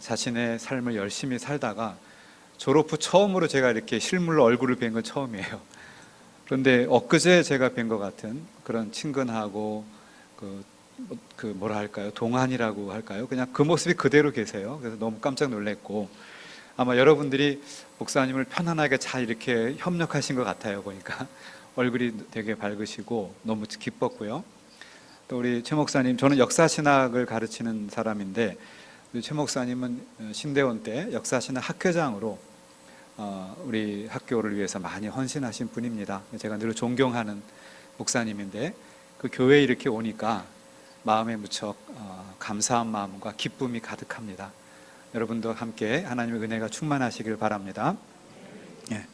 자신의 삶을 열심히 살다가 졸업 후 처음으로 제가 이렇게 실물로 얼굴을 뵌 건 처음이에요. 그런데 엊그제 제가 뵌 것 같은 그런 친근하고 뭐라 할까요? 동안이라고 할까요? 그냥 그 모습이 그대로 계세요. 그래서 너무 깜짝 놀랐고, 아마 여러분들이 목사님을 편안하게 잘 이렇게 협력하신 것 같아요. 보니까 얼굴이 되게 밝으시고 너무 기뻤고요. 또 우리 최 목사님, 저는 역사신학을 가르치는 사람인데 우리 최 목사님은 신대원 때 역사신학 학회장으로 우리 학교를 위해서 많이 헌신하신 분입니다. 제가 늘 존경하는 목사님인데 그 교회에 이렇게 오니까 마음에 무척 감사한 마음과 기쁨이 가득합니다. 여러분도 함께 하나님의 은혜가 충만하시길 바랍니다. 예.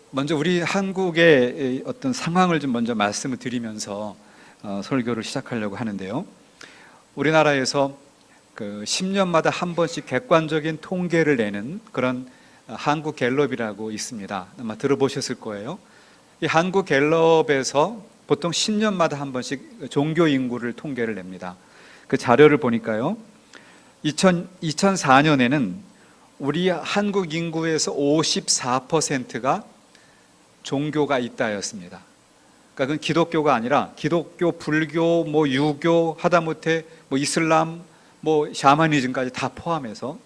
먼저 우리 한국의 어떤 상황을 좀 먼저 말씀을 드리면서 설교를 시작하려고 하는데요. 우리나라에서 10년마다 한 번씩 객관적인 통계를 내는 그런 한국갤럽이라고 있습니다. 아마 들어보셨을 거예요. 이 한국갤럽에서 보통 10년마다 한 번씩 종교 인구를 통계를 냅니다. 그 자료를 보니까요, 2004년에는 우리 한국 인구에서 54%가 종교가 있다였습니다. 그러니까 그건 기독교가 아니라 기독교, 불교, 유교, 하다못해 이슬람, 샤머니즘까지 다 포함해서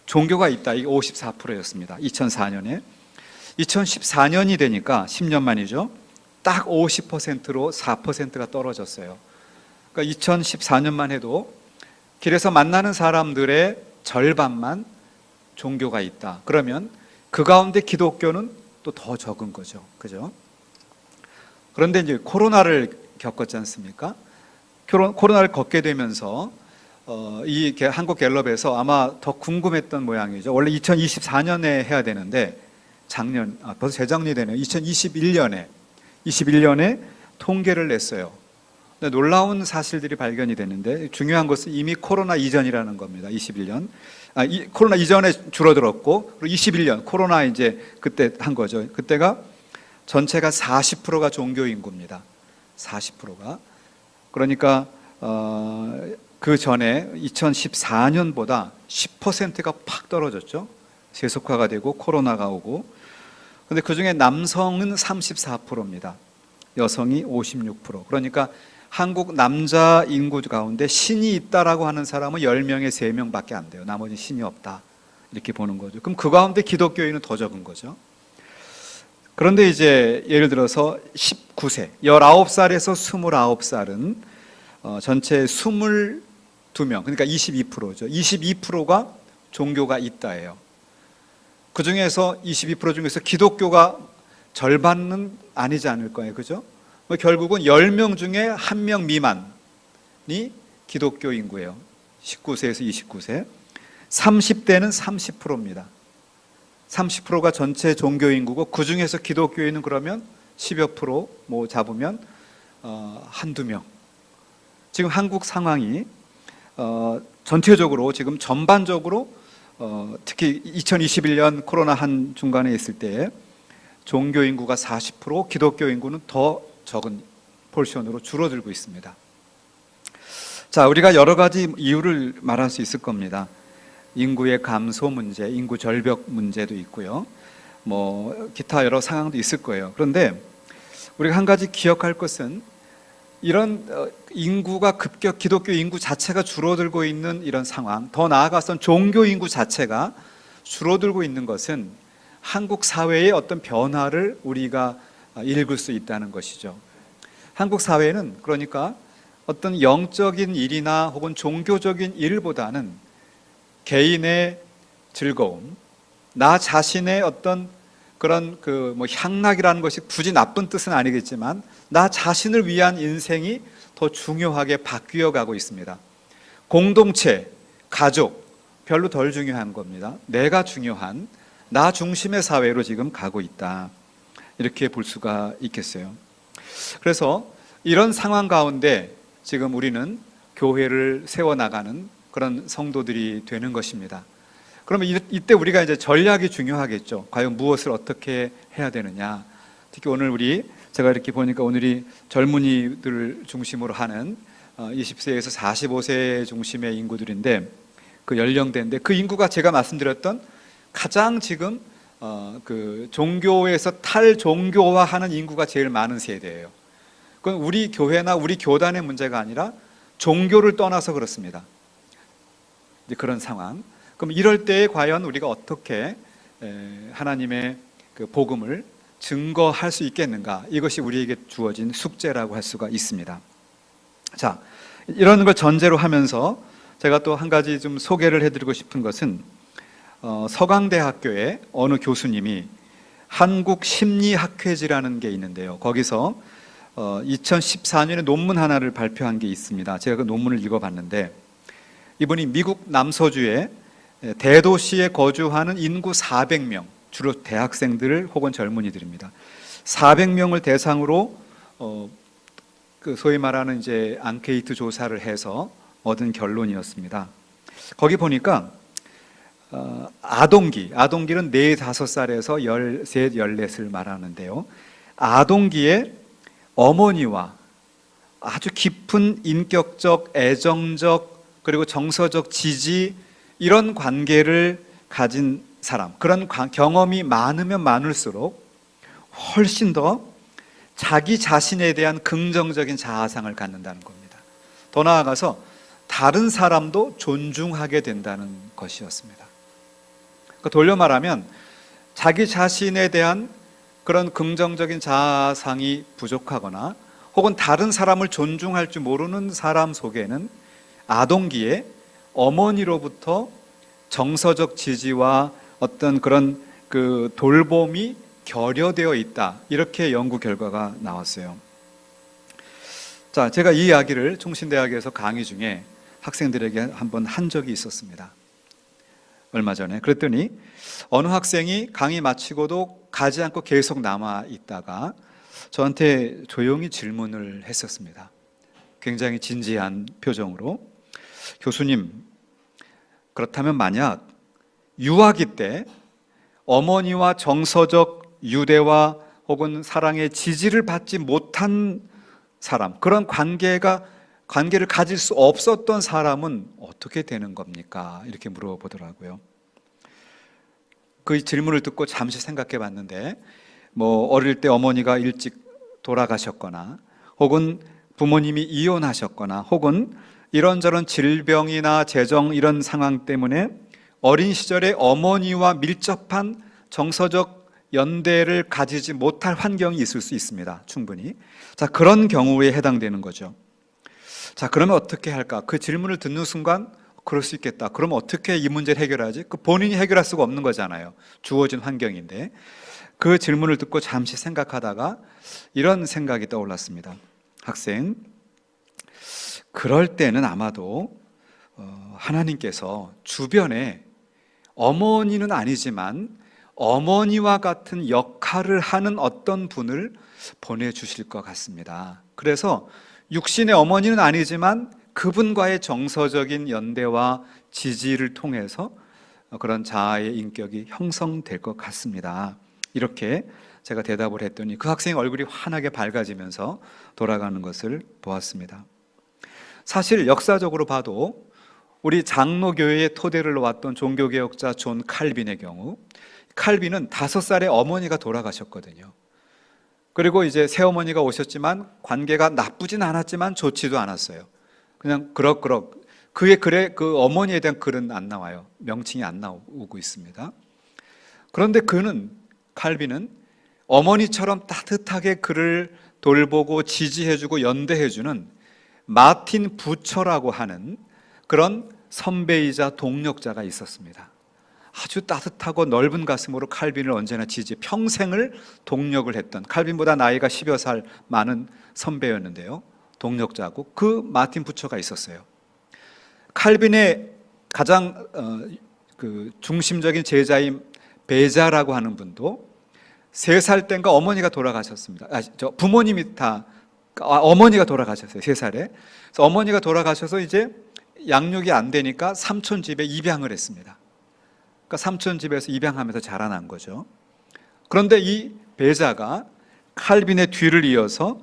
종교가 있다. 이게 54%였습니다. 2004년에. 2014년이 되니까 10년 만이죠. 딱 50%로 4%가 떨어졌어요. 그러니까 2014년만 해도 길에서 만나는 사람들의 절반만 종교가 있다. 그러면 그 가운데 기독교는 또 더 적은 거죠. 그죠? 그런데 이제 코로나를 겪었지 않습니까? 코로나를 겪게 되면서 이 한국갤럽에서 아마 더 궁금했던 모양이죠. 원래 2024년에 해야 되는데 벌써 재작년이 되네요. 2021년에 통계를 냈어요. 근데 놀라운 사실들이 발견이 되는데, 중요한 것은 이미 코로나 이전이라는 겁니다. 21년. 코로나 이전에 줄어들었고, 그리고 21년 코로나 이제 그때 한 거죠. 그때가 전체가 40%가 종교 인구입니다. 40%가. 그러니까 그 전에 2014년보다 10%가 팍 떨어졌죠. 세속화가 되고 코로나가 오고. 근데 그 중에 남성은 34%입니다. 여성이 56%. 그러니까 한국 남자 인구 가운데 신이 있다라고 하는 사람은 10명에 3명밖에 안 돼요. 나머지 신이 없다. 이렇게 보는 거죠. 그럼 그 가운데 기독교인은 더 적은 거죠. 그런데 이제 예를 들어서 19세, 19살에서 29살은 전체 22명, 그러니까 22%죠. 22%가 종교가 있다예요. 그 중에서 22% 중에서 기독교가 절반은 아니지 않을 거예요. 그죠? 결국은 10명 중에 1명 미만이 기독교 인구예요. 19세에서 29세. 30대는 30%입니다. 30%가 전체 종교 인구고, 그 중에서 기독교인은 그러면 10여 프로 잡으면 한두 명. 지금 한국 상황이 전체적으로 지금 전반적으로 특히 2021년 코로나 한 중간에 있을 때 종교 인구가 40%, 기독교 인구는 더 적은 포션으로 줄어들고 있습니다. 자, 우리가 여러 가지 이유를 말할 수 있을 겁니다. 인구의 감소 문제, 인구 절벽 문제도 있고요. 기타 여러 상황도 있을 거예요. 그런데 우리가 한 가지 기억할 것은, 이런 인구가 기독교 인구 자체가 줄어들고 있는 이런 상황, 더 나아가서는 종교 인구 자체가 줄어들고 있는 것은 한국 사회의 어떤 변화를 우리가 읽을 수 있다는 것이죠. 한국 사회는 그러니까 어떤 영적인 일이나 혹은 종교적인 일보다는 개인의 즐거움, 나 자신의 어떤 그런 향락이라는 것이 굳이 나쁜 뜻은 아니겠지만 나 자신을 위한 인생이 더 중요하게 바뀌어 가고 있습니다. 공동체, 가족 별로 덜 중요한 겁니다. 내가 중요한 나 중심의 사회로 지금 가고 있다. 이렇게 볼 수가 있겠어요. 그래서 이런 상황 가운데 지금 우리는 교회를 세워나가는 그런 성도들이 되는 것입니다. 그러면 이때 우리가 이제 전략이 중요하겠죠. 과연 무엇을 어떻게 해야 되느냐. 특히 오늘 제가 이렇게 보니까 오늘이 젊은이들을 중심으로 하는 20세에서 45세 중심의 인구들인데 그 연령대인데 그 인구가 제가 말씀드렸던 가장 지금 그 종교에서 탈종교화하는 인구가 제일 많은 세대예요. 그건 우리 교회나 우리 교단의 문제가 아니라 종교를 떠나서 그렇습니다. 이제 그런 상황. 그럼 이럴 때에 과연 우리가 어떻게 하나님의 그 복음을 증거할 수 있겠는가? 이것이 우리에게 주어진 숙제라고 할 수가 있습니다. 자, 이런 걸 전제로 하면서 제가 또 한 가지 좀 소개를 해드리고 싶은 것은 서강대학교의 어느 교수님이 한국심리학회지라는 게 있는데요. 거기서 2014년에 논문 하나를 발표한 게 있습니다. 제가 그 논문을 읽어봤는데 이분이 미국 남서주의 대도시에 거주하는 인구 400명, 주로 대학생들 혹은 젊은이들입니다. 400명을 대상으로 그 소위 말하는 이제 앙케이트 조사를 해서 얻은 결론이었습니다. 거기 보니까 아동기는 4, 5살에서 13, 14을 말하는데요. 아동기에 어머니와 아주 깊은 인격적, 애정적, 그리고 정서적 지지, 이런 관계를 가진 사람, 그런 경험이 많으면 많을수록 훨씬 더 자기 자신에 대한 긍정적인 자아상을 갖는다는 겁니다. 더 나아가서 다른 사람도 존중하게 된다는 것이었습니다. 그러니까 돌려 말하면 자기 자신에 대한 그런 긍정적인 자아상이 부족하거나 혹은 다른 사람을 존중할 줄 모르는 사람 속에는 아동기에 어머니로부터 정서적 지지와 어떤 그런 그 돌봄이 결여되어 있다, 이렇게 연구 결과가 나왔어요. 자, 제가 이 이야기를 총신대학에서 강의 중에 학생들에게 한번 한 적이 있었습니다. 얼마 전에. 그랬더니 어느 학생이 강의 마치고도 가지 않고 계속 남아 있다가 저한테 조용히 질문을 했었습니다. 굉장히 진지한 표정으로, 교수님, 그렇다면 만약 유아기 때 어머니와 정서적 유대와 혹은 사랑의 지지를 받지 못한 사람, 그런 관계를 가질 수 없었던 사람은 어떻게 되는 겁니까? 이렇게 물어보더라고요. 그 질문을 듣고 잠시 생각해 봤는데, 어릴 때 어머니가 일찍 돌아가셨거나 혹은 부모님이 이혼하셨거나 혹은 이런저런 질병이나 재정 이런 상황 때문에 어린 시절에 어머니와 밀접한 정서적 연대를 가지지 못할 환경이 있을 수 있습니다. 충분히. 자, 그런 경우에 해당되는 거죠. 자, 그러면 어떻게 할까? 그 질문을 듣는 순간 그럴 수 있겠다. 그러면 어떻게 이 문제를 해결하지? 그 본인이 해결할 수가 없는 거잖아요. 주어진 환경인데. 그 질문을 듣고 잠시 생각하다가 이런 생각이 떠올랐습니다. 학생, 그럴 때는 아마도 하나님께서 주변에 어머니는 아니지만 어머니와 같은 역할을 하는 어떤 분을 보내주실 것 같습니다. 그래서 육신의 어머니는 아니지만 그분과의 정서적인 연대와 지지를 통해서 그런 자아의 인격이 형성될 것 같습니다. 이렇게 제가 대답을 했더니 그 학생의 얼굴이 환하게 밝아지면서 돌아가는 것을 보았습니다. 사실 역사적으로 봐도 우리 장로교회의 토대를 놓았던 종교개혁자 존 칼빈의 경우, 칼빈은 5살에 어머니가 돌아가셨거든요. 그리고 이제 새어머니가 오셨지만 관계가 나쁘진 않았지만 좋지도 않았어요. 그냥 그럭그럭. 그 어머니에 대한 글은 안 나와요. 명칭이 안 나오고 있습니다. 그런데 칼빈은 어머니처럼 따뜻하게 그를 돌보고 지지해주고 연대해주는 마틴 부처라고 하는 그런 선배이자 동력자가 있었습니다. 아주 따뜻하고 넓은 가슴으로 칼빈을 언제나 평생을 동력을 했던, 칼빈보다 나이가 10여 살 많은 선배였는데요, 동력자고, 그 마틴 부처가 있었어요. 칼빈의 가장 그 중심적인 제자인 베자라고 하는 분도 3살 땐가 어머니가 돌아가셨습니다. 어머니가 돌아가셨어요. 3살에. 그래서 어머니가 돌아가셔서 이제 양육이 안 되니까 삼촌 집에 입양을 했습니다. 그러니까 삼촌 집에서 입양하면서 자라난 거죠. 그런데 이 베자가 칼빈의 뒤를 이어서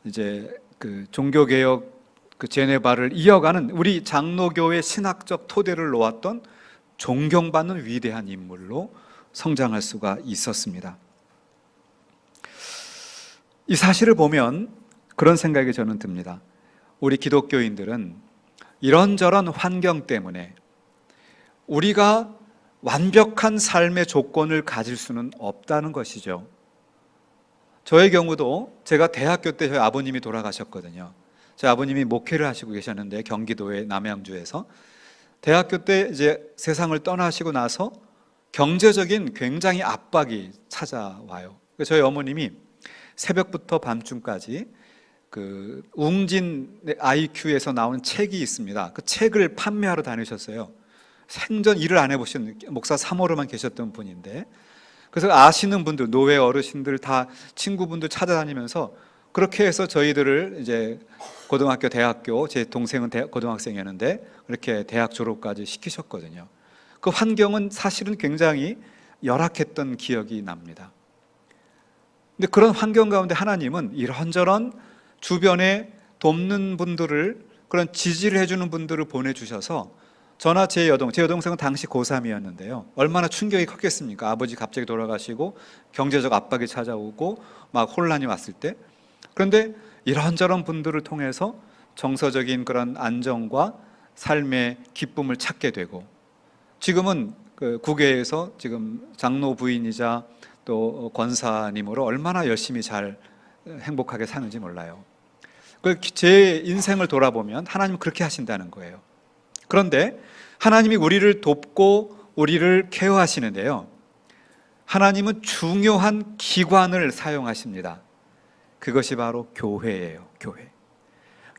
이제 그 종교개혁 그 제네바를 이어가는 우리 장로교의 신학적 토대를 놓았던 존경받는 위대한 인물로 성장할 수가 있었습니다. 이 사실을 보면 그런 생각이 저는 듭니다. 우리 기독교인들은 이런저런 환경 때문에 우리가 완벽한 삶의 조건을 가질 수는 없다는 것이죠. 저의 경우도 제가 대학교 때 저희 아버님이 돌아가셨거든요. 저희 아버님이 목회를 하시고 계셨는데 경기도의 남양주에서 대학교 때 이제 세상을 떠나시고 나서 경제적인 굉장히 압박이 찾아와요. 저희 어머님이 새벽부터 밤중까지 그 웅진 IQ에서 나오는 책이 있습니다. 그 책을 판매하러 다니셨어요. 생전 일을 안 해보신 목사 3호로만 계셨던 분인데, 그래서 아시는 분들, 노회 어르신들 다 친구분들 찾아다니면서 그렇게 해서 저희들을 이제 고등학교, 대학교, 제 동생은 고등학생이었는데 그렇게 대학 졸업까지 시키셨거든요. 그 환경은 사실은 굉장히 열악했던 기억이 납니다. 근데 그런 환경 가운데 하나님은 이런저런 주변에 돕는 분들을, 그런 지지를 해주는 분들을 보내주셔서 저나 제 여동생은 당시 고3이었는데요. 얼마나 충격이 컸겠습니까? 아버지 갑자기 돌아가시고 경제적 압박이 찾아오고 막 혼란이 왔을 때. 그런데 이런저런 분들을 통해서 정서적인 그런 안정과 삶의 기쁨을 찾게 되고, 지금은 그 구교에서 지금 장로 부인이자 또 권사님으로 얼마나 열심히 잘 행복하게 사는지 몰라요. 제 인생을 돌아보면 하나님은 그렇게 하신다는 거예요. 그런데 하나님이 우리를 돕고 우리를 케어하시는데요, 하나님은 중요한 기관을 사용하십니다. 그것이 바로 교회예요.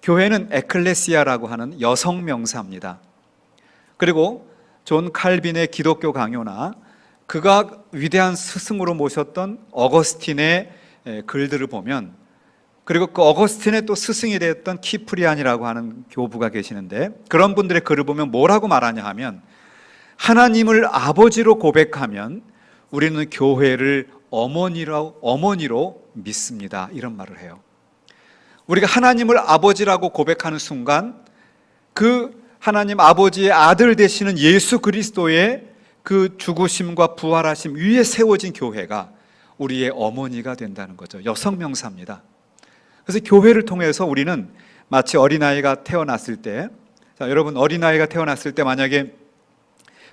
교회는 에클레시아라고 하는 여성 명사입니다. 그리고 존 칼빈의 기독교 강요나 그가 위대한 스승으로 모셨던 어거스틴의 글들을 보면, 그리고 그 어거스틴의 또 스승이 되었던 키프리안이라고 하는 교부가 계시는데, 그런 분들의 글을 보면 뭐라고 말하냐 하면, 하나님을 아버지로 고백하면 우리는 교회를 어머니로 믿습니다, 이런 말을 해요. 우리가 하나님을 아버지라고 고백하는 순간 그 하나님 아버지의 아들 되시는 예수 그리스도의 그 죽으심과 부활하심 위에 세워진 교회가 우리의 어머니가 된다는 거죠. 여성 명사입니다. 그래서 교회를 통해서 우리는 마치 어린아이가 태어났을 때, 자, 여러분 어린아이가 태어났을 때 만약에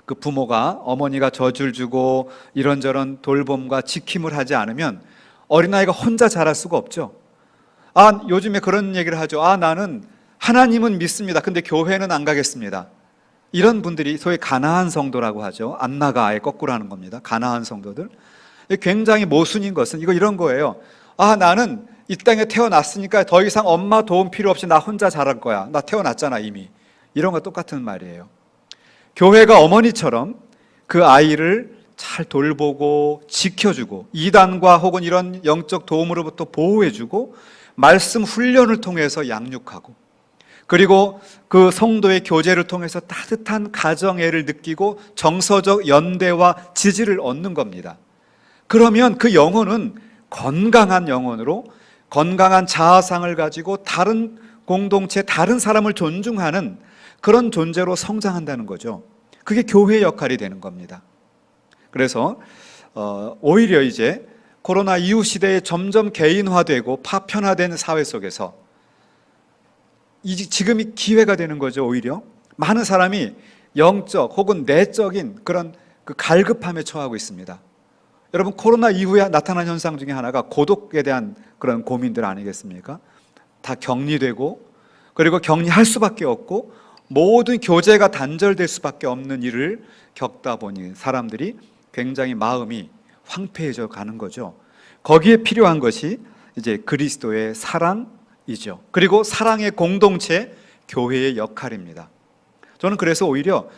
그 부모가, 어머니가 젖을 주고 이런저런 돌봄과 지킴을 하지 않으면 어린아이가 혼자 자랄 수가 없죠. 요즘에 그런 얘기를 하죠. 나는 하나님은 믿습니다. 근데 교회는 안 가겠습니다. 이런 분들이 소위 가나안 성도라고 하죠. 안 나가, 아예 거꾸로 하는 겁니다. 가나안 성도들. 굉장히 모순인 것은 이런 거예요. 나는 이 땅에 태어났으니까 더 이상 엄마 도움 필요 없이 나 혼자 자랄 거야. 나 태어났잖아 이미. 이런 거 똑같은 말이에요. 교회가 어머니처럼 그 아이를 잘 돌보고 지켜주고, 이단과 혹은 이런 영적 도움으로부터 보호해주고, 말씀 훈련을 통해서 양육하고, 그리고 그 성도의 교제를 통해서 따뜻한 가정애를 느끼고 정서적 연대와 지지를 얻는 겁니다. 그러면 그 영혼은 건강한 영혼으로, 건강한 자아상을 가지고 다른 공동체, 다른 사람을 존중하는 그런 존재로 성장한다는 거죠. 그게 교회의 역할이 되는 겁니다. 그래서 오히려 이제 코로나 이후 시대에 점점 개인화되고 파편화된 사회 속에서 지금이 기회가 되는 거죠. 오히려 많은 사람이 영적 혹은 내적인 그런 그 갈급함에 처하고 있습니다. 여러분, 코로나 이후에 나타난 현상 중에 하나가 고독에 대한 그런 고민들 아니겠습니까? 다 격리되고, 그리고 격리할 수밖에 없고, 모든 교제가 단절될 수밖에 없는 일을 겪다 보니 사람들이 굉장히 마음이 황폐해져 가는 거죠. 거기에 필요한 것이 이제 그리스도의 사랑이죠. 그리고 사랑의 공동체, 교회의 역할입니다. 저는 그래서 오히려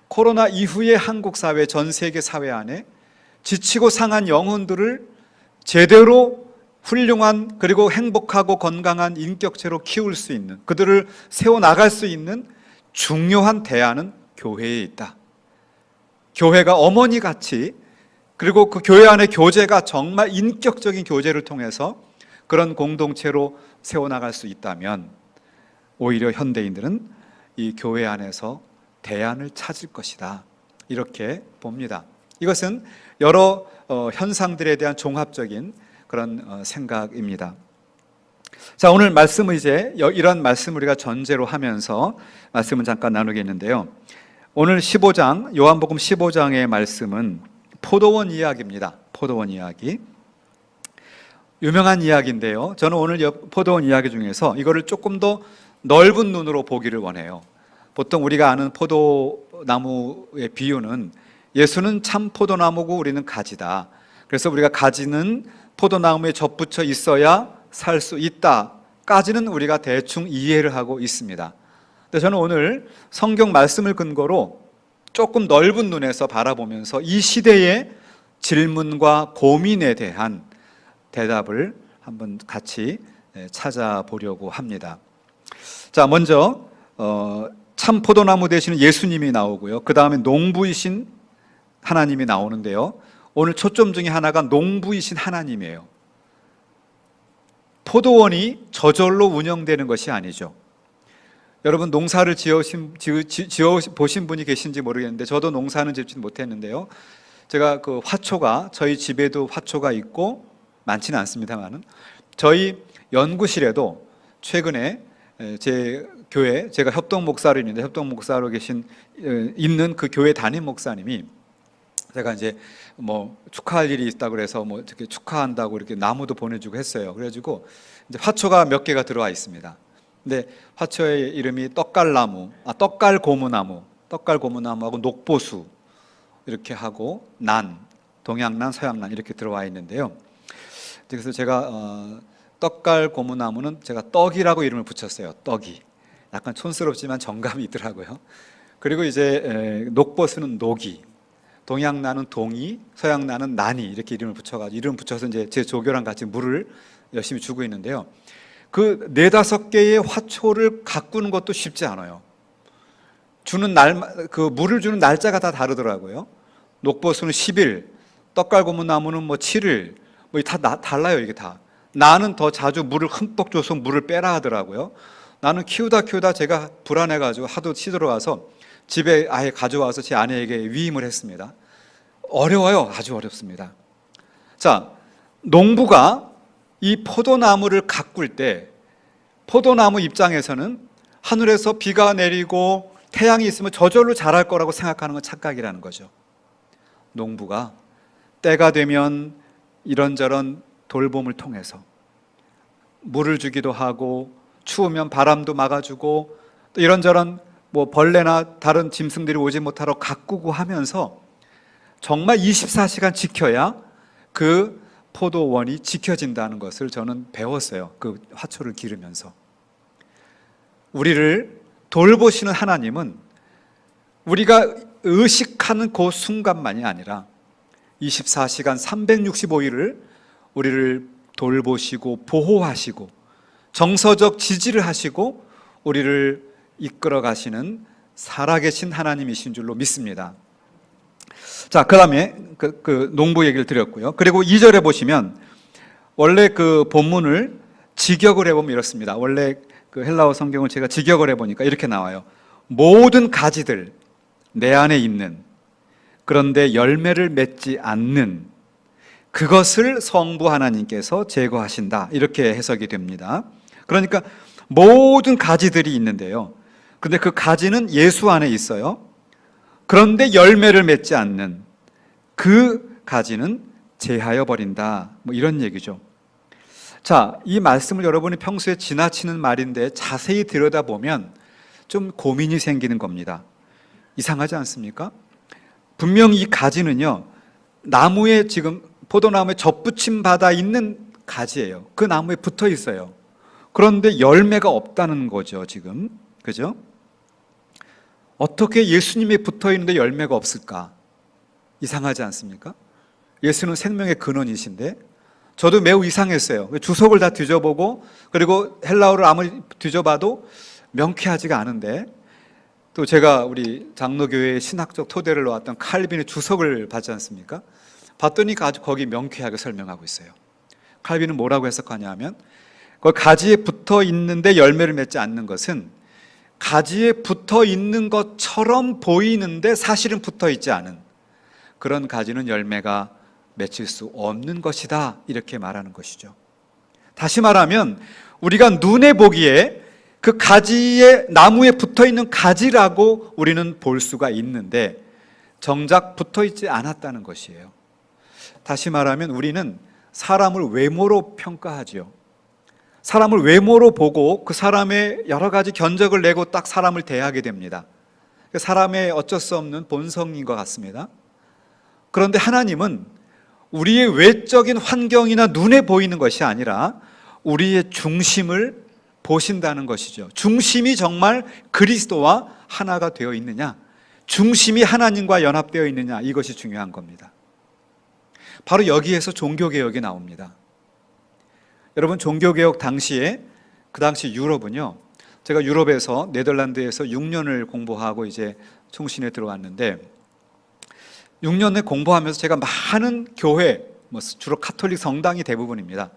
코로나 이후의 한국 사회, 전 세계 사회 안에 지치고 상한 영혼들을 제대로 훌륭한, 그리고 행복하고 건강한 인격체로 키울 수 있는, 그들을 세워나갈 수 있는 중요한 대안은 교회에 있다. 교회가 어머니같이, 그리고 그 교회 안의 교제가 정말 인격적인 교제를 통해서 그런 공동체로 세워나갈 수 있다면 오히려 현대인들은 이 교회 안에서 대안을 찾을 것이다, 이렇게 봅니다. 이것은 여러 현상들에 대한 종합적인 그런 생각입니다. 자, 오늘 말씀은 이제 이런 말씀을 우리가 전제로 하면서 말씀을 잠깐 나누겠는데요. 오늘 15장, 요한복음 15장의 말씀은 포도원 이야기입니다. 포도원 이야기. 유명한 이야기인데요. 저는 오늘 포도원 이야기 중에서 이거를 조금 더 넓은 눈으로 보기를 원해요. 보통 우리가 아는 포도나무의 비유는 예수는 참 포도나무고 우리는 가지다. 그래서 우리가 가지는 포도나무에 접붙여 있어야 살 수 있다까지는 우리가 대충 이해를 하고 있습니다. 근데 저는 오늘 성경 말씀을 근거로 조금 넓은 눈에서 바라보면서 이 시대의 질문과 고민에 대한 대답을 한번 같이 찾아보려고 합니다. 자, 먼저 참 포도나무 되시는 예수님이 나오고요. 그 다음에 농부이신 하나님이 나오는데요. 오늘 초점 중에 하나가 농부이신 하나님이에요. 포도원이 저절로 운영되는 것이 아니죠. 여러분 농사를 지어보신 분이 계신지 모르겠는데 저도 농사는 짓지 못했는데요. 제가 그 화초가, 저희 집에도 화초가 있고 많지는 않습니다만은 저희 연구실에도 최근에 제 교회, 제가 협동 목사로 있는데 협동 목사로 있는 그 교회 담임 목사님이 제가 이제 뭐 축하할 일이 있다고 그래서 뭐 이렇게 축하한다고 이렇게 나무도 보내주고 했어요. 그래가지고 이제 화초가 몇 개가 들어와 있습니다. 근데 화초의 이름이 떡갈고무나무하고 녹보수 이렇게 하고 난, 동양난, 서양난 이렇게 들어와 있는데요. 그래서 제가 떡갈고무나무는 제가 떡이라고 이름을 붙였어요. 떡이. 약간 촌스럽지만 정감이 있더라고요. 그리고 이제 녹보수는 녹이, 동양난은 동이, 서양난은 난이 이렇게 이름을 붙여서 이제 제 조교랑 같이 물을 열심히 주고 있는데요. 그 4-5개의 화초를 가꾸는 것도 쉽지 않아요. 그 물을 주는 날짜가 다 다르더라고요. 녹보수는 10일, 떡갈고무나무는 뭐 7일, 뭐 다 달라요, 이게 다. 나는 더 자주 물을 흠뻑 줘서 물을 빼라 하더라고요. 나는 키우다 제가 불안해가지고 하도 시들어와서 집에 아예 가져와서 제 아내에게 위임을 했습니다. 어려워요. 아주 어렵습니다. 자, 농부가 이 포도나무를 가꿀 때 포도나무 입장에서는 하늘에서 비가 내리고 태양이 있으면 저절로 자랄 거라고 생각하는 건 착각이라는 거죠. 농부가 때가 되면 이런저런 돌봄을 통해서 물을 주기도 하고 추우면 바람도 막아주고 또 이런저런 뭐 벌레나 다른 짐승들이 오지 못하러 가꾸고 하면서 정말 24시간 지켜야 그 포도원이 지켜진다는 것을 저는 배웠어요. 그 화초를 기르면서. 우리를 돌보시는 하나님은 우리가 의식하는 그 순간만이 아니라 24시간 365일을 우리를 돌보시고 보호하시고 정서적 지지를 하시고 우리를 이끌어 가시는 살아계신 하나님이신 줄로 믿습니다. 자, 그 다음에 그 농부 얘기를 드렸고요. 그리고 2절에 보시면 원래 그 본문을 직역을 해보면 이렇습니다. 원래 그 헬라어 성경을 제가 직역을 해보니까 이렇게 나와요. 모든 가지들 내 안에 있는, 그런데 열매를 맺지 않는 그것을 성부 하나님께서 제거하신다, 이렇게 해석이 됩니다. 그러니까 모든 가지들이 있는데요. 그런데 그 가지는 예수 안에 있어요. 그런데 열매를 맺지 않는 그 가지는 제하여 버린다, 뭐 이런 얘기죠. 자, 이 말씀을 여러분이 평소에 지나치는 말인데 자세히 들여다보면 좀 고민이 생기는 겁니다. 이상하지 않습니까? 분명히 이 가지는요, 나무에 지금 포도나무에 접붙임 받아 있는 가지예요. 그 나무에 붙어 있어요. 그런데 열매가 없다는 거죠, 지금. 그죠? 어떻게 예수님이 붙어 있는데 열매가 없을까? 이상하지 않습니까? 예수는 생명의 근원이신데 저도 매우 이상했어요. 주석을 다 뒤져보고 그리고 헬라어를 아무리 뒤져봐도 명쾌하지가 않은데, 또 제가 우리 장로교회의 신학적 토대를 놓았던 칼빈의 주석을 봤지 않습니까? 봤더니 아주 거기 명쾌하게 설명하고 있어요. 칼빈은 뭐라고 해석하냐 하면 그 가지에 붙어 있는데 열매를 맺지 않는 것은 가지에 붙어 있는 것처럼 보이는데 사실은 붙어 있지 않은 그런 가지는 열매가 맺힐 수 없는 것이다, 이렇게 말하는 것이죠. 다시 말하면 우리가 눈에 보기에 그 가지에, 나무에 붙어 있는 가지라고 우리는 볼 수가 있는데 정작 붙어 있지 않았다는 것이에요. 다시 말하면 우리는 사람을 외모로 평가하지요. 사람을 외모로 보고 그 사람의 여러 가지 견적을 내고 딱 사람을 대하게 됩니다. 사람의 어쩔 수 없는 본성인 것 같습니다. 그런데 하나님은 우리의 외적인 환경이나 눈에 보이는 것이 아니라 우리의 중심을 보신다는 것이죠. 중심이 정말 그리스도와 하나가 되어 있느냐, 중심이 하나님과 연합되어 있느냐, 이것이 중요한 겁니다. 바로 여기에서 종교개혁이 나옵니다. 여러분, 종교개혁 당시에, 그 당시 유럽은요, 제가 유럽에서 네덜란드에서 6년을 공부하고 이제 총신에 들어왔는데 6년에 공부하면서 제가 많은 교회, 주로 카톨릭 성당이 대부분입니다.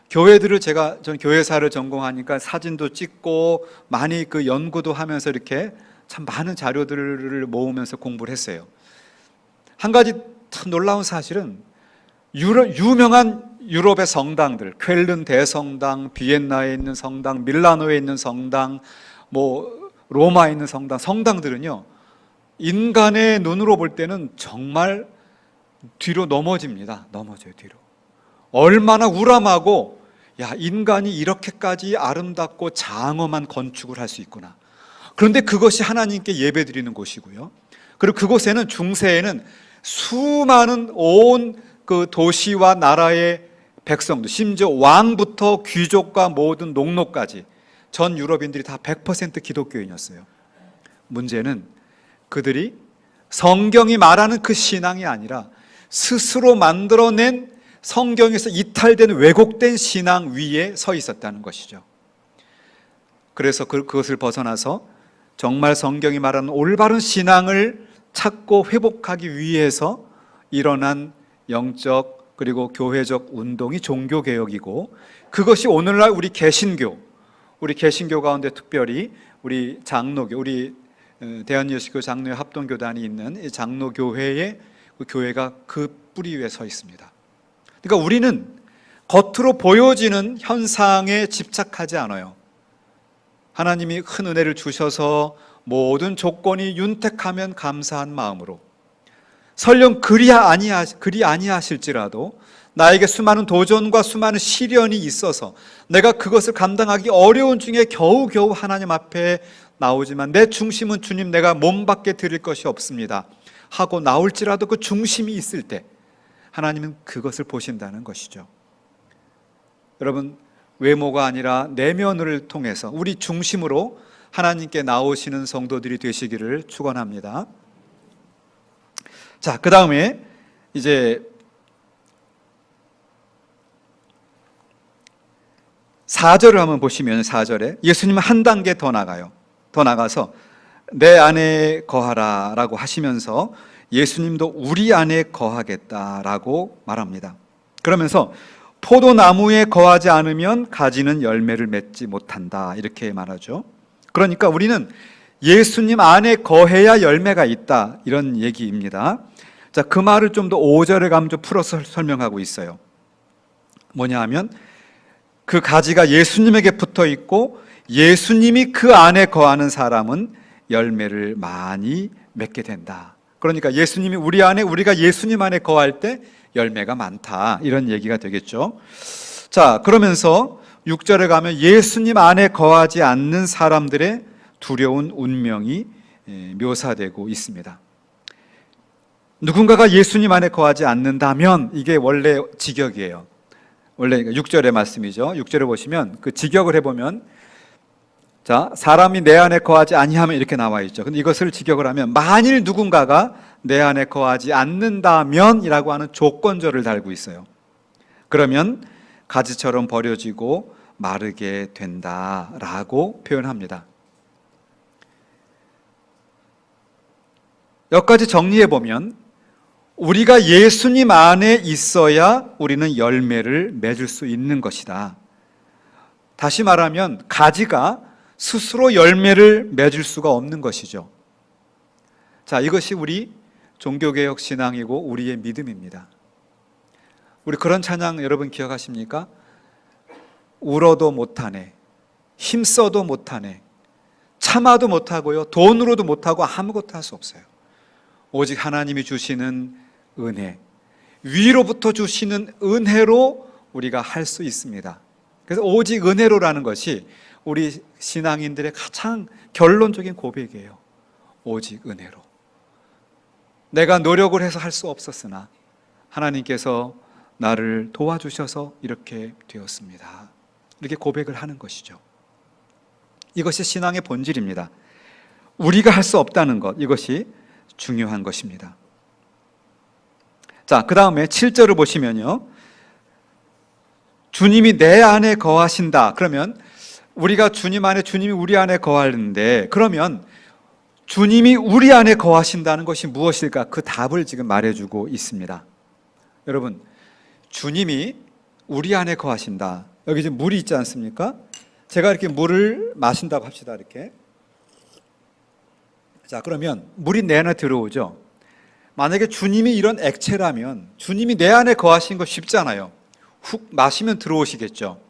교회들을 전 교회사를 전공하니까 사진도 찍고 많이 그 연구도 하면서 이렇게 참 많은 자료들을 모으면서 공부를 했어요. 한 가지 참 놀라운 사실은 유명한 유럽의 성당들, 쾰른 대성당, 비엔나에 있는 성당, 밀라노에 있는 성당, 로마에 있는 성당들은요, 인간의 눈으로 볼 때는 정말 뒤로 넘어집니다. 넘어져요, 뒤로. 얼마나 우람하고, 야, 인간이 이렇게까지 아름답고 장엄한 건축을 할 수 있구나. 그런데 그것이 하나님께 예배드리는 곳이고요. 그리고 그곳에는 중세에는 수많은 온 그 도시와 나라의 백성들, 심지어 왕부터 귀족과 모든 농노까지 전 유럽인들이 다 100% 기독교인이었어요. 문제는 그들이 성경이 말하는 그 신앙이 아니라 스스로 만들어낸 성경에서 이탈된 왜곡된 신앙 위에 서 있었다는 것이죠. 그래서 그것을 벗어나서 정말 성경이 말하는 올바른 신앙을 찾고 회복하기 위해서 일어난 영적 그리고 교회적 운동이 종교개혁이고, 그것이 오늘날 우리 개신교 가운데 특별히 우리 장로교, 우리 대한예수교 장로회 합동교단이 있는 이 장로교회의 그 교회가 그 뿌리 위에 서 있습니다. 그러니까 우리는 겉으로 보여지는 현상에 집착하지 않아요. 하나님이 큰 은혜를 주셔서 모든 조건이 윤택하면 감사한 마음으로, 설령 그리 아니하실지라도 나에게 수많은 도전과 수많은 시련이 있어서 내가 그것을 감당하기 어려운 중에 겨우겨우 하나님 앞에 나오지만 내 중심은 주님, 내가 몸 밖에 드릴 것이 없습니다 하고 나올지라도 그 중심이 있을 때 하나님은 그것을 보신다는 것이죠. 여러분, 외모가 아니라 내면을 통해서 우리 중심으로 하나님께 나오시는 성도들이 되시기를 축원합니다. 자, 그 다음에 이제 4절을 한번 보시면 4절에 예수님은 한 단계 더 나가요. 더 나가서 내 안에 거하라 라고 하시면서 예수님도 우리 안에 거하겠다라고 말합니다. 그러면서 포도나무에 거하지 않으면 가지는 열매를 맺지 못한다, 이렇게 말하죠. 그러니까 우리는 예수님 안에 거해야 열매가 있다, 이런 얘기입니다. 자, 그 말을 좀 더 5절에 가면 좀 풀어서 설명하고 있어요. 뭐냐 하면 그 가지가 예수님에게 붙어 있고 예수님이 그 안에 거하는 사람은 열매를 많이 맺게 된다. 그러니까 예수님이 우리 안에, 우리가 예수님 안에 거할 때 열매가 많다, 이런 얘기가 되겠죠. 자, 그러면서 6절에 가면 예수님 안에 거하지 않는 사람들의 두려운 운명이 묘사되고 있습니다. 누군가가 예수님 안에 거하지 않는다면, 이게 원래 직역이에요. 원래 6절의 말씀이죠. 6절에 보시면 그 직역을 해보면, 자, 사람이 내 안에 거하지 아니하면 이렇게 나와 있죠. 근데 이것을 직역을 하면 만일 누군가가 내 안에 거하지 않는다면 이라고 하는 조건절을 달고 있어요. 그러면 가지처럼 버려지고 마르게 된다라고 표현합니다. 여기까지 정리해보면 우리가 예수님 안에 있어야 우리는 열매를 맺을 수 있는 것이다. 다시 말하면 가지가 스스로 열매를 맺을 수가 없는 것이죠. 자, 이것이 우리 종교개혁 신앙이고 우리의 믿음입니다. 우리 그런 찬양 여러분 기억하십니까? 울어도 못하네, 힘써도 못하네, 참아도 못하고요, 돈으로도 못하고 아무것도 할 수 없어요. 오직 하나님이 주시는 은혜, 위로부터 주시는 은혜로 우리가 할 수 있습니다. 그래서 오직 은혜로라는 것이 우리 신앙인들의 가장 결론적인 고백이에요. 오직 은혜로. 내가 노력을 해서 할 수 없었으나 하나님께서 나를 도와주셔서 이렇게 되었습니다. 이렇게 고백을 하는 것이죠. 이것이 신앙의 본질입니다. 우리가 할 수 없다는 것, 이것이 중요한 것입니다. 자, 그 다음에 7절을 보시면요, 주님이 내 안에 거하신다. 그러면 우리가 주님 안에, 주님이 우리 안에 거하는데, 그러면 주님이 우리 안에 거하신다는 것이 무엇일까? 그 답을 지금 말해주고 있습니다. 여러분, 주님이 우리 안에 거하신다. 여기 지금 물이 있지 않습니까? 제가 이렇게 물을 마신다고 합시다. 이렇게. 자, 그러면 물이 내 안에 들어오죠. 만약에 주님이 이런 액체라면 주님이 내 안에 거하신 거 쉽잖아요. 훅 마시면 들어오시겠죠.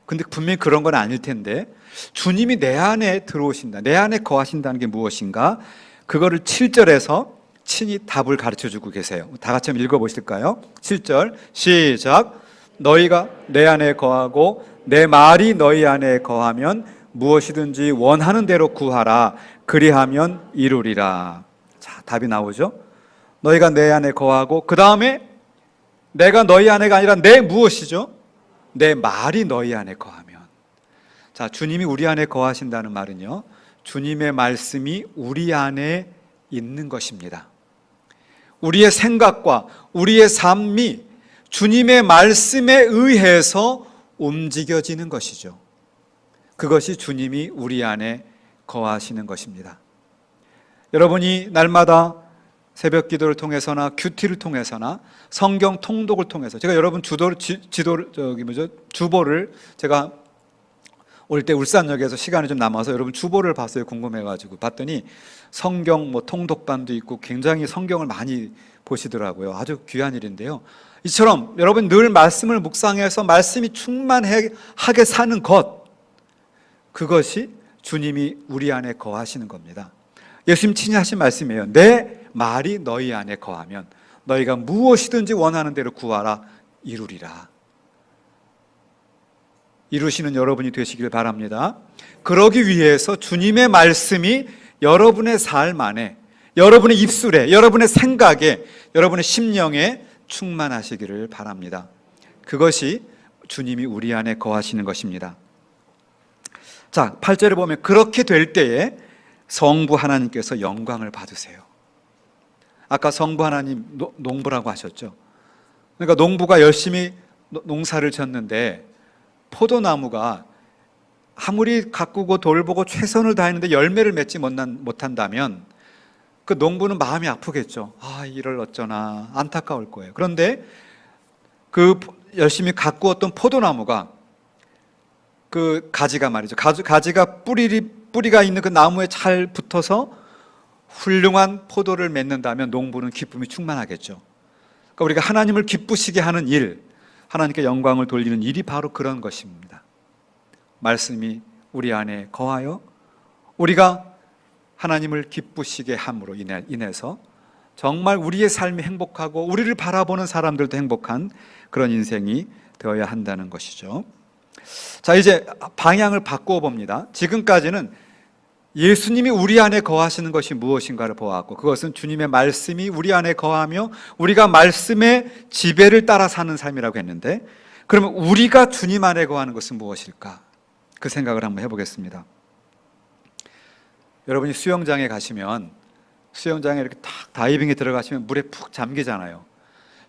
근데 분명히 그런 건 아닐 텐데, 주님이 내 안에 들어오신다, 내 안에 거하신다는 게 무엇인가? 그거를 7절에서 친히 답을 가르쳐주고 계세요. 다 같이 한번 읽어보실까요? 7절 시작. 너희가 내 안에 거하고 내 말이 너희 안에 거하면 무엇이든지 원하는 대로 구하라. 그리하면 이루리라. 자, 답이 나오죠. 너희가 내 안에 거하고, 그 다음에 내가 너희 안에가 아니라 내 무엇이죠? 내 말이 너희 안에 거하면. 자, 주님이 우리 안에 거하신다는 말은요, 주님의 말씀이 우리 안에 있는 것입니다. 우리의 생각과 우리의 삶이 주님의 말씀에 의해서 움직여지는 것이죠. 그것이 주님이 우리 안에 거하시는 것입니다. 여러분이 날마다 새벽 기도를 통해서나 큐티를 통해서나 성경 통독을 통해서, 제가 여러분 주보를 제가 올 때 울산역에서 시간이 좀 남아서 여러분 주보를 봤어요. 궁금해가지고 봤더니 성경 통독반도 있고 굉장히 성경을 많이 보시더라고요. 아주 귀한 일인데요. 이처럼 여러분 늘 말씀을 묵상해서 말씀이 충만하게 사는 것, 그것이 주님이 우리 안에 거하시는 겁니다. 예수님 친히 하신 말씀이에요. 내 말이 너희 안에 거하면 너희가 무엇이든지 원하는 대로 구하라. 이루리라. 이루시는 여러분이 되시길 바랍니다. 그러기 위해서 주님의 말씀이 여러분의 삶 안에, 여러분의 입술에, 여러분의 생각에, 여러분의 심령에 충만하시기를 바랍니다. 그것이 주님이 우리 안에 거하시는 것입니다. 자, 8절에 보면 그렇게 될 때에 성부 하나님께서 영광을 받으세요. 아까 성부 하나님 농부라고 하셨죠. 그러니까 농부가 열심히 농사를 졌는데 포도나무가 아무리 가꾸고 돌보고 최선을 다했는데 열매를 맺지 못한다면 그 농부는 마음이 아프겠죠. 아, 이를 어쩌나, 안타까울 거예요. 그런데 그 열심히 가꾸었던 포도나무가, 그 가지가 말이죠, 가지가 뿌리가 있는 그 나무에 잘 붙어서 훌륭한 포도를 맺는다면 농부는 기쁨이 충만하겠죠. 그러니까 우리가 하나님을 기쁘시게 하는 일, 하나님께 영광을 돌리는 일이 바로 그런 것입니다. 말씀이 우리 안에 거하여 우리가 하나님을 기쁘시게 함으로 인해서 정말 우리의 삶이 행복하고 우리를 바라보는 사람들도 행복한 그런 인생이 되어야 한다는 것이죠. 자, 이제 방향을 바꾸어 봅니다. 지금까지는 예수님이 우리 안에 거하시는 것이 무엇인가를 보았고, 그것은 주님의 말씀이 우리 안에 거하며 우리가 말씀의 지배를 따라 사는 삶이라고 했는데, 그러면 우리가 주님 안에 거하는 것은 무엇일까? 그 생각을 한번 해보겠습니다. 여러분이 수영장에 가시면, 수영장에 이렇게 탁 다이빙에 들어가시면 물에 푹 잠기잖아요.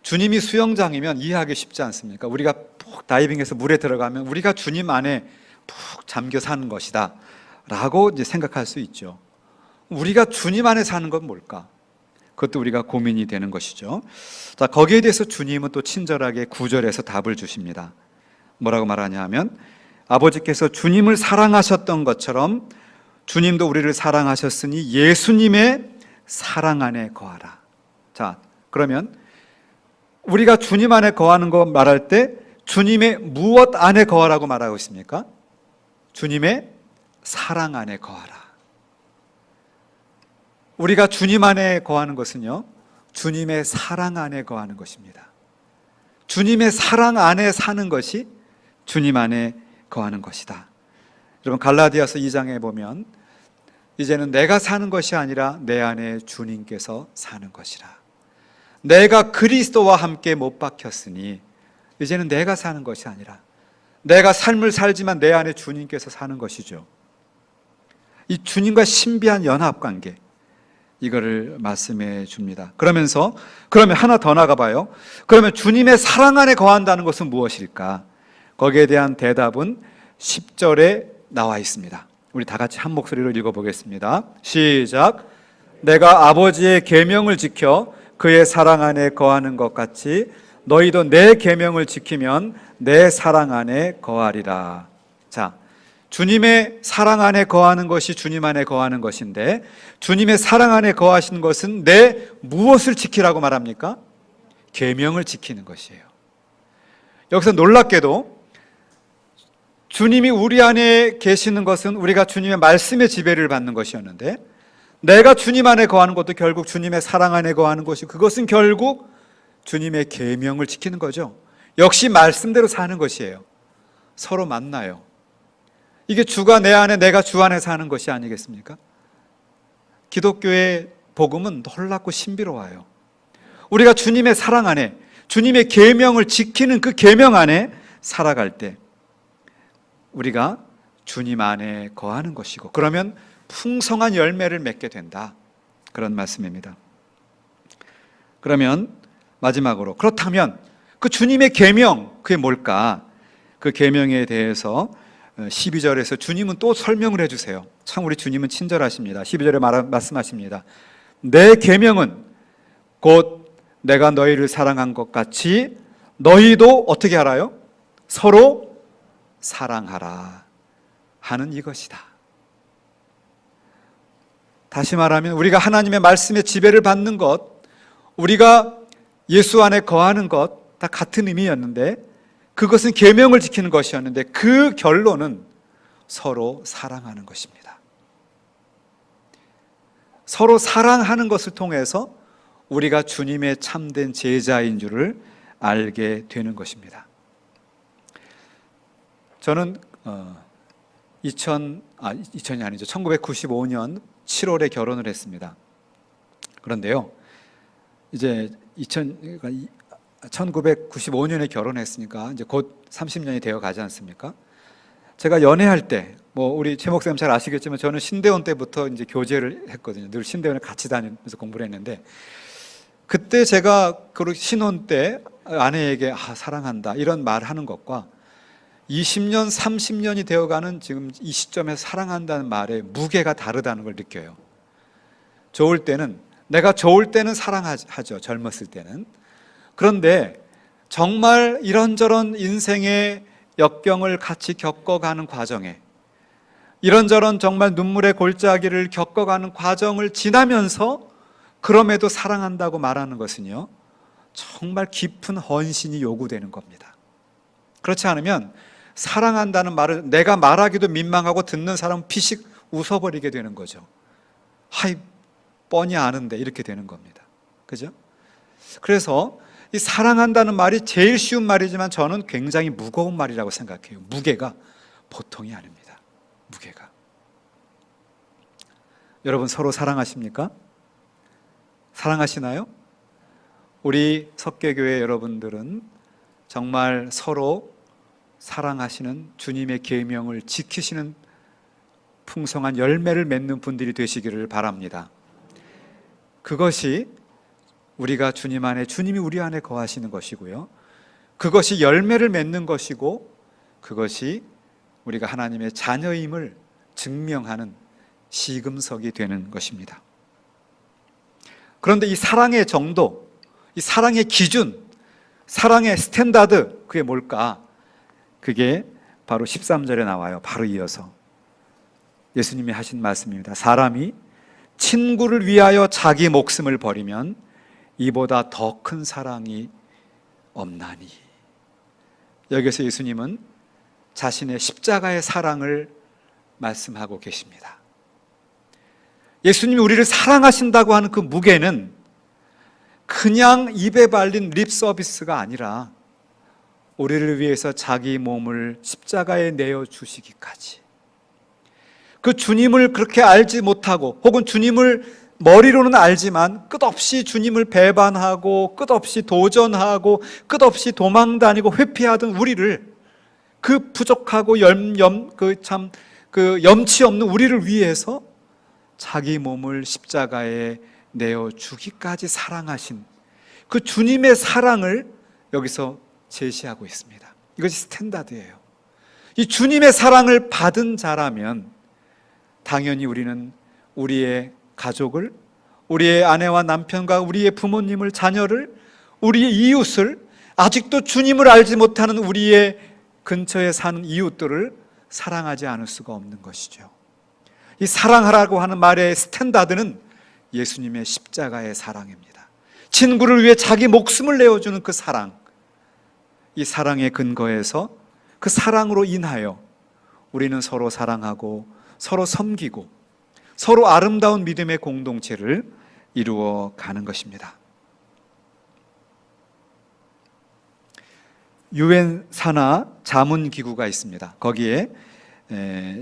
주님이 수영장이면 이해하기 쉽지 않습니까? 우리가 푹 다이빙해서 물에 들어가면 우리가 주님 안에 푹 잠겨 사는 것이다 라고 이제 생각할 수 있죠. 우리가 주님 안에 사는 건 뭘까? 그것도 우리가 고민이 되는 것이죠. 자, 거기에 대해서 주님은 또 친절하게 9절에서 답을 주십니다. 뭐라고 말하냐 하면 아버지께서 주님을 사랑하셨던 것처럼 주님도 우리를 사랑하셨으니 예수님의 사랑 안에 거하라. 자, 그러면 우리가 주님 안에 거하는 거 말할 때 주님의 무엇 안에 거하라고 말하고 있습니까? 주님의 사랑 안에 거하라. 우리가 주님 안에 거하는 것은요, 주님의 사랑 안에 거하는 것입니다. 주님의 사랑 안에 사는 것이 주님 안에 거하는 것이다. 여러분, 갈라디아서 2장에 보면 이제는 내가 사는 것이 아니라 내 안에 주님께서 사는 것이라. 내가 그리스도와 함께 못 박혔으니 이제는 내가 사는 것이 아니라 내가 삶을 살지만 내 안에 주님께서 사는 것이죠. 이 주님과 신비한 연합관계, 이거를 말씀해 줍니다. 그러면 하나 더 나가봐요. 그러면 주님의 사랑 안에 거한다는 것은 무엇일까? 거기에 대한 대답은 10절에 나와 있습니다. 우리 다 같이 한 목소리로 읽어보겠습니다. 시작. 내가 아버지의 계명을 지켜 그의 사랑 안에 거하는 것 같이 너희도 내 계명을 지키면 내 사랑 안에 거하리라. 자, 주님의 사랑 안에 거하는 것이 주님 안에 거하는 것인데, 주님의 사랑 안에 거하시는 것은 내 무엇을 지키라고 말합니까? 계명을 지키는 것이에요. 여기서 놀랍게도 주님이 우리 안에 계시는 것은 우리가 주님의 말씀의 지배를 받는 것이었는데, 내가 주님 안에 거하는 것도 결국 주님의 사랑 안에 거하는 것이, 그것은 결국 주님의 계명을 지키는 거죠. 역시 말씀대로 사는 것이에요. 서로 만나요. 이게 주가 내 안에, 내가 주 안에 사는 것이 아니겠습니까? 기독교의 복음은 놀랍고 신비로워요. 우리가 주님의 사랑 안에, 주님의 계명을 지키는 그 계명 안에 살아갈 때 우리가 주님 안에 거하는 것이고, 그러면 풍성한 열매를 맺게 된다, 그런 말씀입니다. 그러면 마지막으로, 그렇다면 그 주님의 계명, 그게 뭘까? 그 계명에 대해서 12절에서 주님은 또 설명을 해주세요. 참 우리 주님은 친절하십니다. 12절에 말씀하십니다. 내 계명은 곧 내가 너희를 사랑한 것 같이 너희도 어떻게 하라요? 서로 사랑하라 하는 이것이다. 다시 말하면 우리가 하나님의 말씀의 지배를 받는 것, 우리가 예수 안에 거하는 것 다 같은 의미였는데, 그것은 계명을 지키는 것이었는데 그 결론은 서로 사랑하는 것입니다. 서로 사랑하는 것을 통해서 우리가 주님의 참된 제자인 줄을 알게 되는 것입니다. 저는 1995년 7월에 결혼을 했습니다. 그런데요, 이제 1995년에 결혼했으니까 이제 곧 30년이 되어 가지 않습니까? 제가 연애할 때, 우리 최 목사님 잘 아시겠지만 저는 신대원 때부터 이제 교제를 했거든요. 늘 신대원에 같이 다니면서 공부를 했는데, 그때 제가 그 신혼 때 아내에게 사랑한다 이런 말을 하는 것과 20년, 30년이 되어가는 지금 이 시점에서 사랑한다는 말의 무게가 다르다는 걸 느껴요. 내가 좋을 때는 사랑하죠, 젊었을 때는. 그런데 정말 이런저런 인생의 역경을 같이 겪어가는 과정에, 이런저런 정말 눈물의 골짜기를 겪어가는 과정을 지나면서 그럼에도 사랑한다고 말하는 것은요, 정말 깊은 헌신이 요구되는 겁니다. 그렇지 않으면 사랑한다는 말을 내가 말하기도 민망하고 듣는 사람은 피식 웃어버리게 되는 거죠. 뻔히 아는데, 이렇게 되는 겁니다. 그죠? 그래서 이 사랑한다는 말이 제일 쉬운 말이지만 저는 굉장히 무거운 말이라고 생각해요. 무게가 보통이 아닙니다. 무게가. 여러분 서로 사랑하십니까? 사랑하시나요? 우리 석계교회 여러분들은 정말 서로 사랑하시는, 주님의 계명을 지키시는 풍성한 열매를 맺는 분들이 되시기를 바랍니다. 그것이 우리가 주님 안에, 주님이 우리 안에 거하시는 것이고요, 그것이 열매를 맺는 것이고, 그것이 우리가 하나님의 자녀임을 증명하는 시금석이 되는 것입니다. 그런데 이 사랑의 정도, 이 사랑의 기준, 사랑의 스탠다드, 그게 뭘까? 그게 바로 13절에 나와요. 바로 이어서 예수님이 하신 말씀입니다. 사람이 친구를 위하여 자기 목숨을 버리면 이보다 더 큰 사랑이 없나니. 여기서 예수님은 자신의 십자가의 사랑을 말씀하고 계십니다. 예수님이 우리를 사랑하신다고 하는 그 무게는 그냥 입에 발린 립 서비스가 아니라 우리를 위해서 자기 몸을 십자가에 내어 주시기까지, 그 주님을 그렇게 알지 못하고 혹은 주님을 머리로는 알지만 끝없이 주님을 배반하고 끝없이 도전하고 끝없이 도망다니고 회피하던 우리를, 그 부족하고 염치 없는 우리를 위해서 자기 몸을 십자가에 내어 주기까지 사랑하신 그 주님의 사랑을 여기서 제시하고 있습니다. 이것이 스탠다드예요. 이 주님의 사랑을 받은 자라면 당연히 우리는 우리의 가족을, 우리의 아내와 남편과 우리의 부모님을, 자녀를, 우리의 이웃을, 아직도 주님을 알지 못하는 우리의 근처에 사는 이웃들을 사랑하지 않을 수가 없는 것이죠. 이 사랑하라고 하는 말의 스탠다드는 예수님의 십자가의 사랑입니다. 친구를 위해 자기 목숨을 내어주는 그 사랑, 이 사랑의 근거에서 그 사랑으로 인하여 우리는 서로 사랑하고 서로 섬기고 서로 아름다운 믿음의 공동체를 이루어 가는 것입니다. 유엔 산하 자문기구가 있습니다. 거기에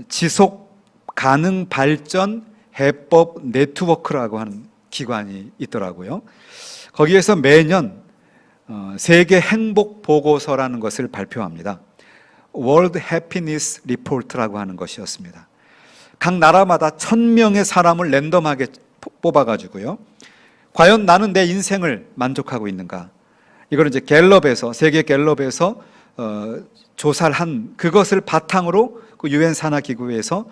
지속 가능 발전 해법 네트워크라고 하는 기관이 있더라고요. 거기에서 매년 세계 행복 보고서라는 것을 발표합니다. World Happiness Report라고 하는 것이었습니다. 각 나라마다 1000명의 사람을 랜덤하게 뽑아가지고요, 과연 나는 내 인생을 만족하고 있는가, 이걸 이제 갤럽에서, 세계 갤럽에서 조사를 한 그것을 바탕으로 그 유엔 산하 기구에서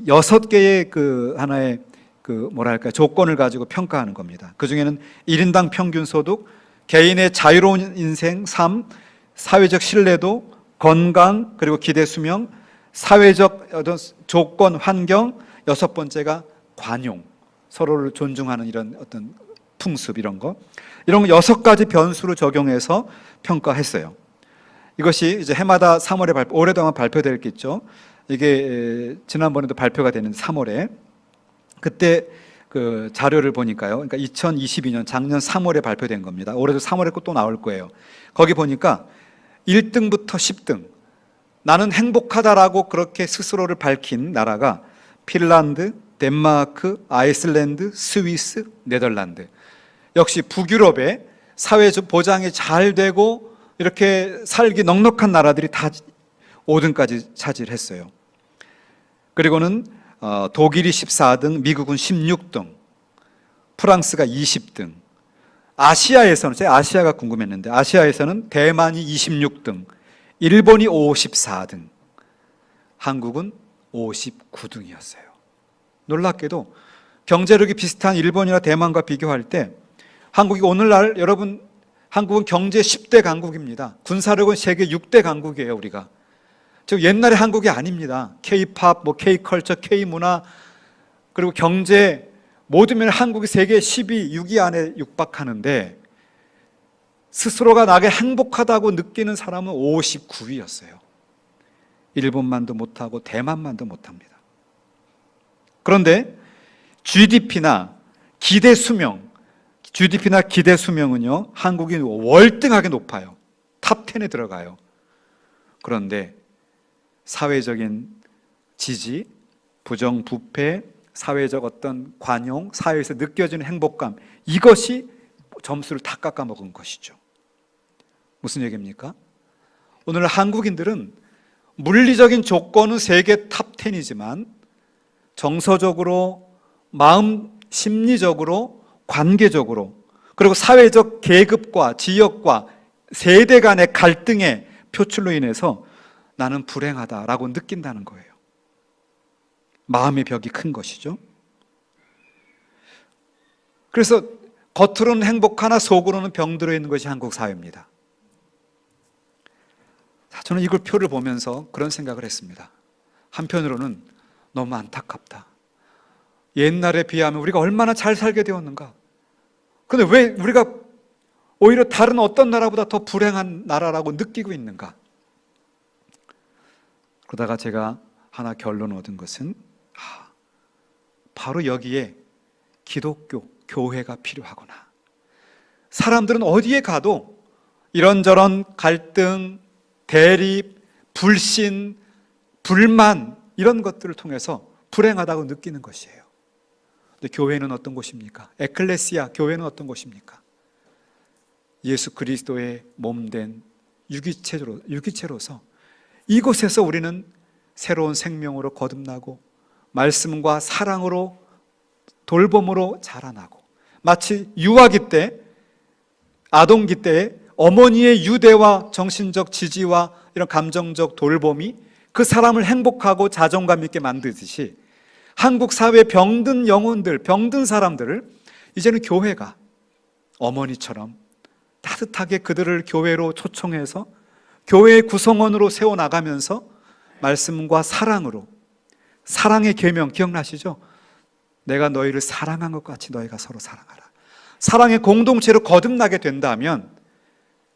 6개의 그 하나의 그 뭐랄까 조건을 가지고 평가하는 겁니다. 그 중에는 1인당 평균 소득, 개인의 자유로운 인생, 삶, 사회적 신뢰도, 건강, 그리고 기대 수명, 사회적 어떤 조건, 환경, 6번째가 관용, 서로를 존중하는 이런 어떤 풍습, 이런 거 6가지 변수로 적용해서 평가했어요. 이것이 이제 해마다 3월에 발표, 오랫동안 발표됐겠죠. 이게 지난번에도 발표가 되는 3월에, 그때 그 자료를 보니까요, 그러니까 2022년 작년 3월에 발표된 겁니다. 올해도 3월에 또 나올 거예요. 거기 보니까 1등부터 10등, 나는 행복하다라고 그렇게 스스로를 밝힌 나라가 핀란드, 덴마크, 아이슬란드, 스위스, 네덜란드. 역시 북유럽의 사회적 보장이 잘 되고 이렇게 살기 넉넉한 나라들이 다 5등까지 차지했어요. 그리고는 독일이 14등, 미국은 16등, 프랑스가 20등. 아시아에서는, 제가 아시아가 궁금했는데, 아시아에서는 대만이 26등, 일본이 54등, 한국은 59등이었어요. 놀랍게도 경제력이 비슷한 일본이나 대만과 비교할 때 한국이 오늘날, 여러분, 한국은 경제 10대 강국입니다. 군사력은 세계 6대 강국이에요, 우리가. 즉 옛날의 한국이 아닙니다. K-팝, 뭐 K-컬처, K-문화, 그리고 경제 모든 면에 한국이 세계 10위, 6위 안에 육박하는데 스스로가 나게 행복하다고 느끼는 사람은 59위였어요. 일본만도 못하고 대만만도 못합니다. 그런데 GDP나 기대 수명은요, 한국이 월등하게 높아요. 탑 10에 들어가요. 그런데 사회적인 지지, 부정부패, 사회적 어떤 관용, 사회에서 느껴지는 행복감, 이것이 점수를 다 깎아먹은 것이죠. 무슨 얘기입니까? 오늘 한국인들은 물리적인 조건은 세계 탑 10이지만 정서적으로, 마음, 심리적으로, 관계적으로, 그리고 사회적 계급과 지역과 세대 간의 갈등의 표출로 인해서 나는 불행하다라고 느낀다는 거예요. 마음의 벽이 큰 것이죠. 그래서 겉으로는 행복하나 속으로는 병들어 있는 것이 한국 사회입니다. 저는 이걸 표를 보면서 그런 생각을 했습니다. 한편으로는 너무 안타깝다. 옛날에 비하면 우리가 얼마나 잘 살게 되었는가. 그런데 왜 우리가 오히려 다른 어떤 나라보다 더 불행한 나라라고 느끼고 있는가. 그러다가 제가 하나 결론 얻은 것은 바로 여기에 기독교, 교회가 필요하구나. 사람들은 어디에 가도 이런저런 갈등, 대립, 불신, 불만 이런 것들을 통해서 불행하다고 느끼는 것이에요. 근데 교회는 어떤 곳입니까? 에클레시아, 교회는 어떤 곳입니까? 예수 그리스도의 몸된 유기체로서 이곳에서 우리는 새로운 생명으로 거듭나고 말씀과 사랑으로 돌봄으로 자라나고, 마치 유아기 때, 아동기 때에 어머니의 유대와 정신적 지지와 이런 감정적 돌봄이 그 사람을 행복하고 자존감 있게 만들듯이 한국 사회의 병든 영혼들, 병든 사람들을 이제는 교회가 어머니처럼 따뜻하게 그들을 교회로 초청해서 교회의 구성원으로 세워나가면서 말씀과 사랑으로, 사랑의 계명 기억나시죠? 내가 너희를 사랑한 것 같이 너희가 서로 사랑하라. 사랑의 공동체로 거듭나게 된다면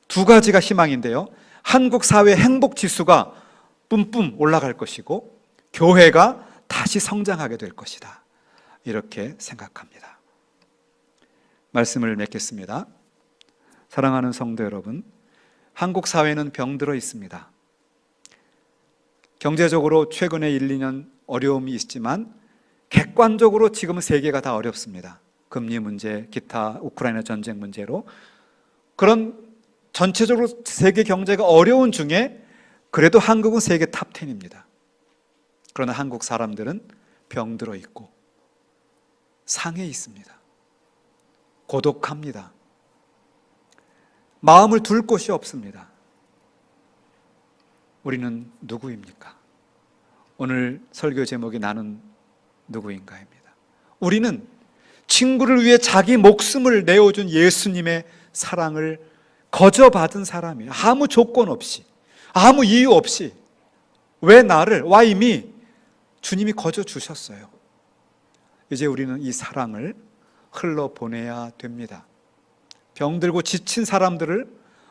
두 가지가 희망인데요, 한국 사회의 행복 지수가 뿜뿜 올라갈 것이고 교회가 다시 성장하게 될 것이다, 이렇게 생각합니다. 말씀을 맺겠습니다. 사랑하는 성도 여러분, 한국 사회는 병들어 있습니다. 경제적으로 최근에 1, 2년 어려움이 있지만 객관적으로 지금은 세계가 다 어렵습니다. 금리 문제, 기타 우크라이나 전쟁 문제로. 그런 전체적으로 세계 경제가 어려운 중에 그래도 한국은 세계 탑 10입니다. 그러나 한국 사람들은 병들어 있고 상해 있습니다. 고독합니다. 마음을 둘 곳이 없습니다. 우리는 누구입니까? 오늘 설교 제목이 나는 누구인가입니다. 우리는 친구를 위해 자기 목숨을 내어준 예수님의 사랑을 거저받은 사람이에요. 아무 조건 없이, 아무 이유 없이. 왜 나를? 이미 주님이 거저 주셨어요. 이제 우리는 이 사랑을 흘러보내야 됩니다. 병들고 지친 사람들을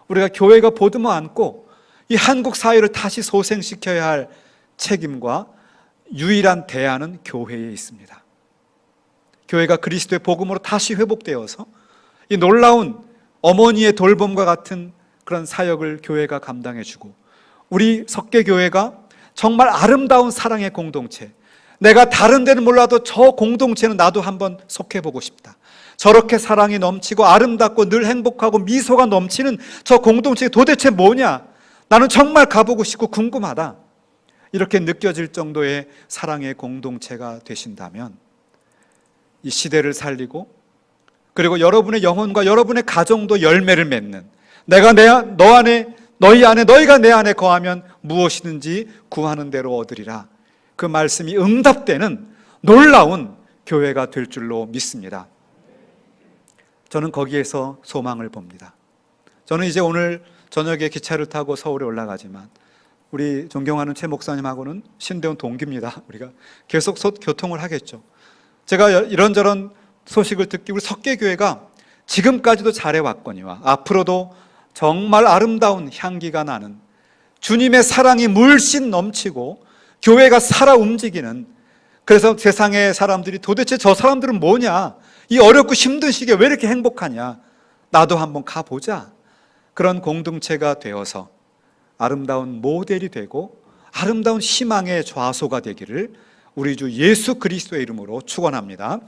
우리가 교회가 보듬어 안고 이 한국 사회를 다시 소생시켜야 할 책임과 유일한 대안은 교회에 있습니다. 교회가 그리스도의 복음으로 다시 회복되어서 이 놀라운 어머니의 돌봄과 같은 그런 사역을 교회가 감당해주고, 우리 석계교회가 정말 아름다운 사랑의 공동체, 내가 다른 데는 몰라도 저 공동체는 나도 한번 속해보고 싶다, 저렇게 사랑이 넘치고 아름답고 늘 행복하고 미소가 넘치는 저 공동체가 도대체 뭐냐, 나는 정말 가보고 싶고 궁금하다, 이렇게 느껴질 정도의 사랑의 공동체가 되신다면 이 시대를 살리고, 그리고 여러분의 영혼과 여러분의 가정도 열매를 맺는, 내가 너희 안에 너희가 내 안에 거하면 무엇이든지 구하는 대로 얻으리라, 그 말씀이 응답되는 놀라운 교회가 될 줄로 믿습니다. 저는 거기에서 소망을 봅니다. 저는 이제 오늘 저녁에 기차를 타고 서울에 올라가지만 우리 존경하는 최 목사님하고는 신대원 동기입니다. 우리가 계속 교통을 하겠죠. 제가 이런저런 소식을 듣기, 우리 석계교회가 지금까지도 잘해왔거니와 앞으로도 정말 아름다운 향기가 나는, 주님의 사랑이 물씬 넘치고 교회가 살아 움직이는, 그래서 세상의 사람들이 도대체 저 사람들은 뭐냐, 이 어렵고 힘든 시기에 왜 이렇게 행복하냐, 나도 한번 가보자, 그런 공동체가 되어서 아름다운 모델이 되고 아름다운 희망의 좌소가 되기를 우리 주 예수 그리스도의 이름으로 축원합니다.